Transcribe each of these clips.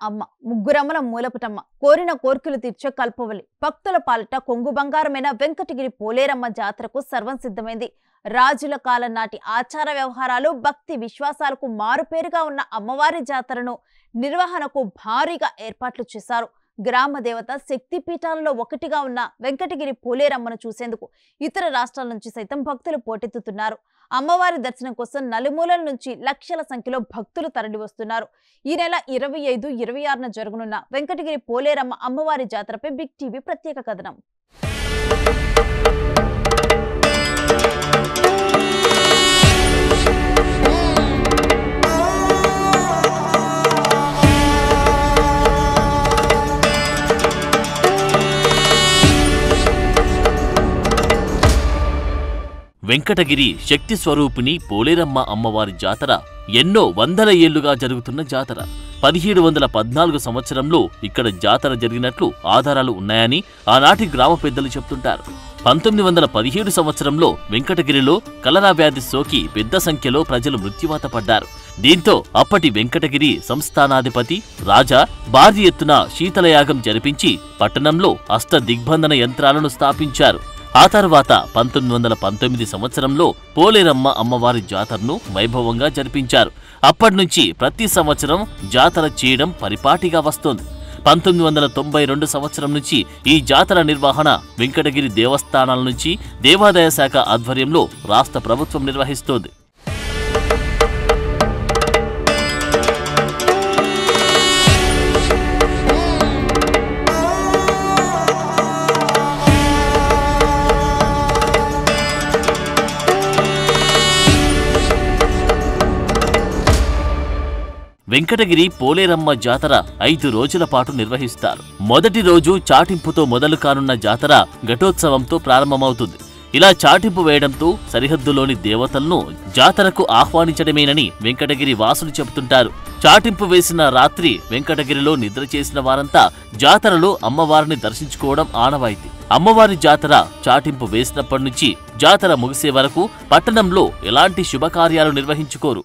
అమ్మ, ముగ్గురమ్మల మూలపుటమ్మ, కోరిన కోర్కెలు తీర్చే కల్పవల్లి. భక్తుల పాలిట కొంగు బంగారమైన వెంకటగిరి పోలేరమ్మ జాతరకు సర్వం సిద్ధమైంది. రాజుల కాలం నాటి ఆచార వ్యవహారాలు, భక్తి విశ్వాసాలకు మారుపేరుగా ఉన్న అమ్మవారి జాతరను నిర్వహణకు భారీగా ఏర్పాట్లు చేశారు. గ్రామ దేవత శక్తి పీఠాలలో ఒకటిగా ఉన్న వెంకటగిరి పోలేరమ్మను చూసేందుకు ఇతర రాష్ట్రాల నుంచి సైతం భక్తులు పోటెత్తుతున్నారు. అమ్మవారి దర్శనం కోసం నలుమూలల నుంచి లక్షల సంఖ్యలో భక్తులు తరలి వస్తున్నారు. ఈ నెల 25, 26న జరగనున్న వెంకటగిరి పోలేరమ్మ అమ్మవారి జాతరపై బిగ్ టీవీ ప్రత్యేక కథనం. వెంకటగిరి శక్తి స్వరూపిణి పోలేరమ్మ అమ్మవారి జాతర ఎన్నో వందల ఏళ్లుగా జరుగుతున్న జాతర. 1714 సంవత్సరంలో ఇక్కడ జాతర జరిగినట్లు ఆధారాలు ఉన్నాయని ఆనాటి గ్రామ పెద్దలు చెప్తుంటారు. 1917 సంవత్సరంలో వెంకటగిరిలో కలరా వ్యాధి సోకి పెద్ద సంఖ్యలో ప్రజలు మృత్యువాత పడ్డారు. దీంతో అప్పటి వెంకటగిరి సంస్థానాధిపతి రాజా భారీ ఎత్తున శీతలయాగం జరిపించి పట్టణంలో అష్ట దిగ్బంధన యంత్రాలను స్థాపించారు. ఆ తర్వాత 1919 సంవత్సరంలో పోలేరమ్మ అమ్మవారి జాతరను వైభవంగా జరిపించారు. అప్పటినుంచి ప్రతి సంవత్సరం జాతర చేయడం పరిపాటిగా వస్తోంది. 1992 సంవత్సరం నుంచి ఈ జాతర నిర్వహణ వెంకటగిరి దేవస్థానాల నుంచి దేవాదాయ శాఖ ఆధ్వర్యంలో రాష్ట్ర ప్రభుత్వం నిర్వహిస్తోంది. వెంకటగిరి పోలేరమ్మ జాతర 5 రోజుల పాటు నిర్వహిస్తారు. మొదటి రోజు చాటింపుతో మొదలు కానున్న జాతర ఘటోత్సవంతో ప్రారంభమవుతుంది. ఇలా చాటింపు వేయడంతో సరిహద్దులోని దేవతలను జాతరకు ఆహ్వానించడమేనని వెంకటగిరి వాసులు చెబుతుంటారు. చాటింపు వేసిన రాత్రి వెంకటగిరిలో నిద్ర చేసిన వారంతా జాతరలో అమ్మవారిని దర్శించుకోవడం ఆనవాయితీ. అమ్మవారి జాతర చాటింపు వేసినప్పటి నుంచి జాతర ముగిసే వరకు పట్టణంలో ఎలాంటి శుభకార్యాలు నిర్వహించుకోరు.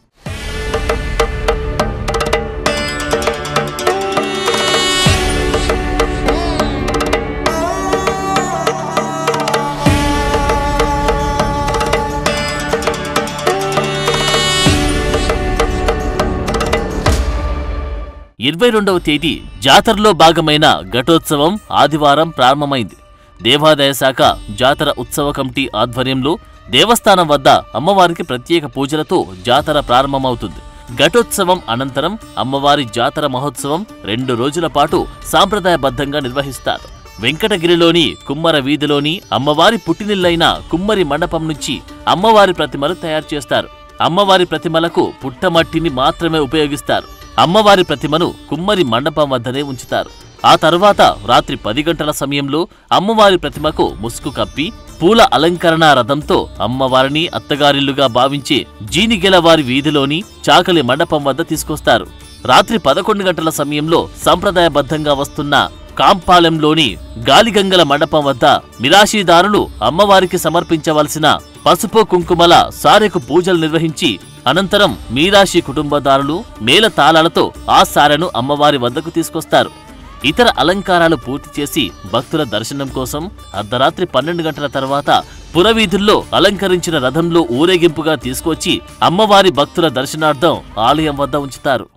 ఇరవై 22వ తేదీ జాతరలో భాగమైన ఘటోత్సవం ఆదివారం ప్రారంభమైంది. దేవాదాయ శాఖ జాతర ఉత్సవ కమిటీ ఆధ్వర్యంలో దేవస్థానం వద్ద అమ్మవారికి ప్రత్యేక పూజలతో జాతర ప్రారంభమవుతుంది. ఘటోత్సవం అనంతరం అమ్మవారి జాతర మహోత్సవం 2 రోజుల పాటు సాంప్రదాయబద్ధంగా నిర్వహిస్తారు. వెంకటగిరిలోని కుమ్మర వీధిలోని అమ్మవారి పుట్టినిల్లైన కుమ్మరి మండపం నుంచి అమ్మవారి ప్రతిమలు తయారు చేస్తారు. అమ్మవారి ప్రతిమలకు పుట్టమట్టిని మాత్రమే ఉపయోగిస్తారు. అమ్మవారి ప్రతిమను కుమ్మరి మండపం వద్దనే ఉంచుతారు. ఆ తర్వాత రాత్రి 10 గంటల సమయంలో అమ్మవారి ప్రతిమకు ముసుగు కప్పి పూల అలంకరణ రథంతో అమ్మవారిని అత్తగారిల్లుగా భావించే జీనిగెలవారి వీధిలోని చాకలి మండపం వద్ద తీసుకొస్తారు. రాత్రి 11 గంటల సమయంలో సంప్రదాయబద్ధంగా వస్తున్న కాంపాలెంలోని గాలిగంగల మండపం వద్ద మిరాశీదారులు అమ్మవారికి సమర్పించవలసిన పసుపు కుంకుమల సారెకు పూజలు నిర్వహించి అనంతరం మీరాశి కుటుంబదారులు మేళ తాళాలతో ఆ సారెను అమ్మవారి వద్దకు తీసుకొస్తారు. ఇతర అలంకారాలు పూర్తి చేసి భక్తుల దర్శనం కోసం అర్ధరాత్రి 12 గంటల తర్వాత పురవీధుల్లో అలంకరించిన రథంలో ఊరేగింపుగా తీసుకొచ్చి అమ్మవారి భక్తుల దర్శనార్థం ఆలయం వద్ద ఉంచుతారు.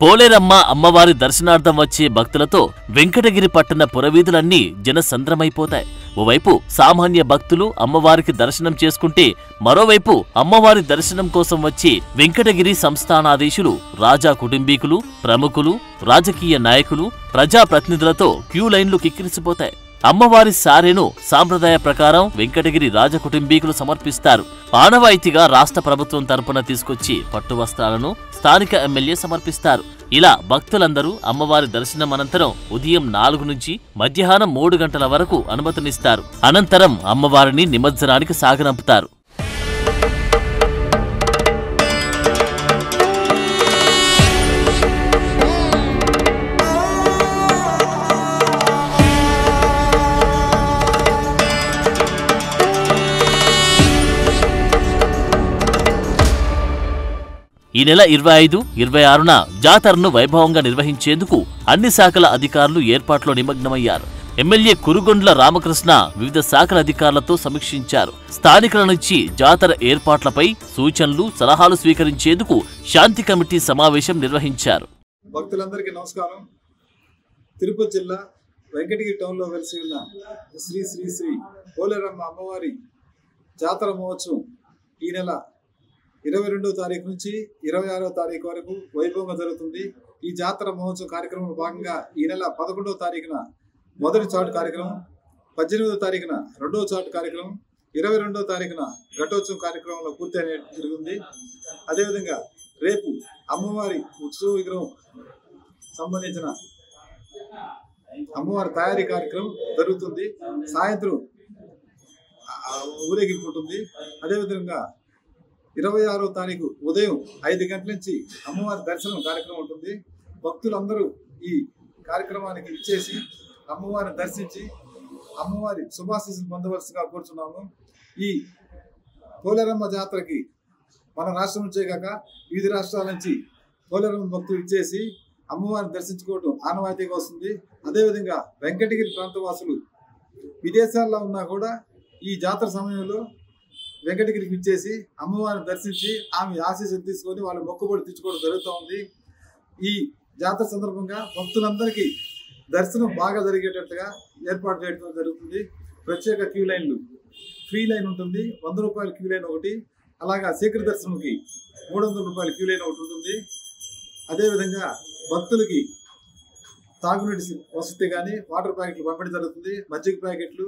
పోలేరమ్మ అమ్మవారి దర్శనార్థం వచ్చే భక్తులతో వెంకటగిరి పట్టణ పురవీధులన్నీ జనసంద్రమైపోతాయి. ఓవైపు సామాన్య భక్తులు అమ్మవారికి దర్శనం చేసుకుంటే మరోవైపు అమ్మవారి దర్శనం కోసం వచ్చే వెంకటగిరి సంస్థానాధీశులు, రాజా కుటుంబీకులు, ప్రముఖులు, రాజకీయ నాయకులు, ప్రజాప్రతినిధులతో క్యూ లైన్లు కిక్కిరిసిపోతాయి. అమ్మవారి సారెను సాంప్రదాయ ప్రకారం వెంకటగిరి రాజకుటుంబీకులు సమర్పిస్తారు. ఆనవాయితీగా రాష్ట్ర ప్రభుత్వం తరపున తీసుకొచ్చి పట్టు వస్త్రాలను స్థానిక ఎమ్మెల్యే సమర్పిస్తారు. ఇలా భక్తులందరూ అమ్మవారి దర్శనం అనంతరం ఉదయం 4 నుంచి మధ్యాహ్నం 3 గంటల వరకు అనుమతినిస్తారు. అనంతరం అమ్మవారిని నిమజ్జనానికి సాగనంపుతారు. ఈ నెల 25, 26న జాతరను వైభవంగా నిర్వహించేందుకు అన్ని శాఖల అధికారులు ఏర్పాట్లో నిమగ్నమయ్యారు. ఎమ్మెల్యే కురుగొండ్ల రామకృష్ణ వివిధ శాఖల అధికారులతో సమీక్షించారు. స్థానికుల నుంచి జాతర ఏర్పాట్లపై సూచనలు, సలహాలు స్వీకరించేందుకు శాంతి కమిటీ సమావేశం నిర్వహించారు. భక్తులందరికీ నమస్కారం. తిరుపతి జిల్లా వెంకటగిరి టౌన్లో వెలిసి ఉన్న శ్రీ శ్రీ శ్రీ పోలేరమ్మ అమ్మవారి జాతర మహోత్సవం ఈ నెల 22వ తారీఖు నుంచి 26వ తారీఖు వరకు వైభవంగా జరుగుతుంది. ఈ జాతర మహోత్సవ కార్యక్రమంలో భాగంగా ఈ నెల 11వ తారీఖున మొదటి చాటు కార్యక్రమం, 18వ తారీఖున రెండవ చాటు కార్యక్రమం, 22వ తారీఖున ఘటోత్సవం కార్యక్రమంలో పూర్తి జరుగుతుంది. అదేవిధంగా రేపు అమ్మవారి ఉత్సవ విగ్రహం సంబంధించిన అమ్మవారి తయారీ కార్యక్రమం జరుగుతుంది. సాయంత్రం ఊరేగింపు ఉంటుంది. అదేవిధంగా 26వ తారీఖు ఉదయం 5 గంటల నుంచి అమ్మవారి దర్శనం కార్యక్రమం ఉంటుంది. భక్తులందరూ ఈ కార్యక్రమానికి ఇచ్చేసి అమ్మవారిని దర్శించి అమ్మవారి శుభాశీస్సులు పొందవలసిగా కోరుచున్నాము. ఈ పోలేరమ్మ జాతరకి మన రాష్ట్రం నుంచే కాక వివిధ రాష్ట్రాల నుంచి పోలేరమ్మ భక్తులు ఇచ్చేసి అమ్మవారిని దర్శించుకోవడం ఆనవాయితీగా వస్తుంది. అదేవిధంగా వెంకటగిరి ప్రాంతవాసులు విదేశాల్లో ఉన్నా కూడా ఈ జాతర సమయంలో వెంకటగిరికి ఇచ్చేసి అమ్మవారిని దర్శించి ఆమె ఆశీస్సులు తీసుకొని వాళ్ళ మొక్కుబడి తెచ్చుకోవడం జరుగుతూ ఉంది. ఈ జాతర సందర్భంగా భక్తులందరికీ దర్శనం బాగా జరిగేటట్టుగా ఏర్పాటు చేయడం జరుగుతుంది. ప్రత్యేక క్యూ లైన్లు, ఫ్రీ లైన్ ఉంటుంది, 100 రూపాయల క్యూ లైన్ ఒకటి, అలాగా శీఘ్ర దర్శనంకి 300 రూపాయల క్యూ లైన్ ఒకటి ఉంటుంది. అదేవిధంగా భక్తులకి తాగునీటి వసతి కానీ వాటర్ ప్యాకెట్లు పంపిణీ జరుగుతుంది. మజ్జిగ ప్యాకెట్లు,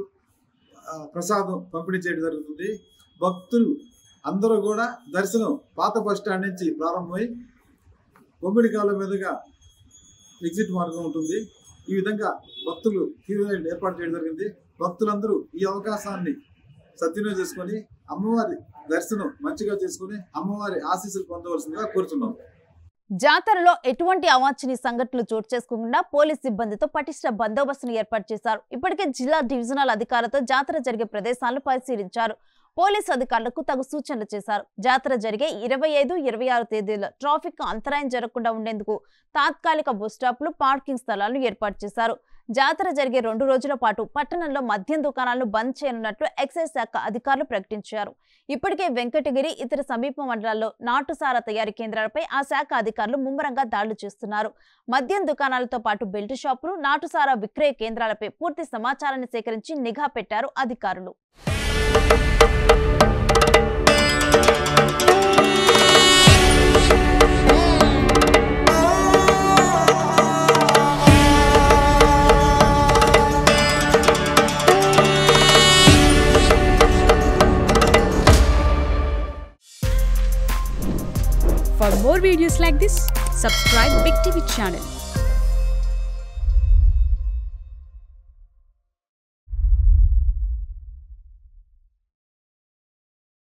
ప్రసాదం పంపిణీ చేయడం జరుగుతుంది. భక్తులు అందరూ కూడా దర్శనం పాత బస్ స్టాండ్ నుంచి ప్రారంభమై బొమ్మిడి కాలం మీదుగా ఎగ్జిట్ మార్గం ఉంటుంది. ఈ విధంగా భక్తులు క్యూ లైన్ ఏర్పాటు చేయడం జరిగింది. భక్తులందరూ ఈ అవకాశాన్ని సద్వినియోగం చేసుకొని అమ్మవారి దర్శనం మంచిగా చేసుకుని అమ్మవారి ఆశీస్సులు పొందవలసిందిగా కోరుతున్నాం. జాతరలో ఎటువంటి అవాంఛనీయ సంఘటనలు చోటు చేసుకోకుండా పోలీస్ సిబ్బందితో పటిష్ట బందోబస్తును ఏర్పాటు చేశారు. ఇప్పటికే జిల్లా డివిజనల్ అధికారులతో జాతర జరిగే ప్రదేశాలను పరిశీలించారు. పోలీసు అధికారులకు తగు సూచనలు చేశారు. జాతర జరిగే 25, 26 తేదీల్లో ట్రాఫిక్ అంతరాయం జరగకుండా ఉండేందుకు తాత్కాలిక బస్ స్టాప్లు, పార్కింగ్ స్థలాలను ఏర్పాటు చేశారు. జాతర జరిగే 2 రోజుల పాటు పట్టణంలో మద్యం దుకాణాలను బంద్ చేయనున్నట్లు ఎక్సైజ్ శాఖ అధికారులు ప్రకటించారు. ఇప్పటికే వెంకటగిరి, ఇతర సమీప మండలాల్లో నాటుసారా తయారీ కేంద్రాలపై ఆ శాఖ అధికారులు ముమ్మరంగా దాడులు చేస్తున్నారు. మద్యం దుకాణాలతో పాటు బెల్ట్ షాపులు, నాటుసారా విక్రయ కేంద్రాలపై పూర్తి సమాచారాన్ని సేకరించి నిఘా పెట్టారు అధికారులు. For more videos like this, subscribe Big TV channel.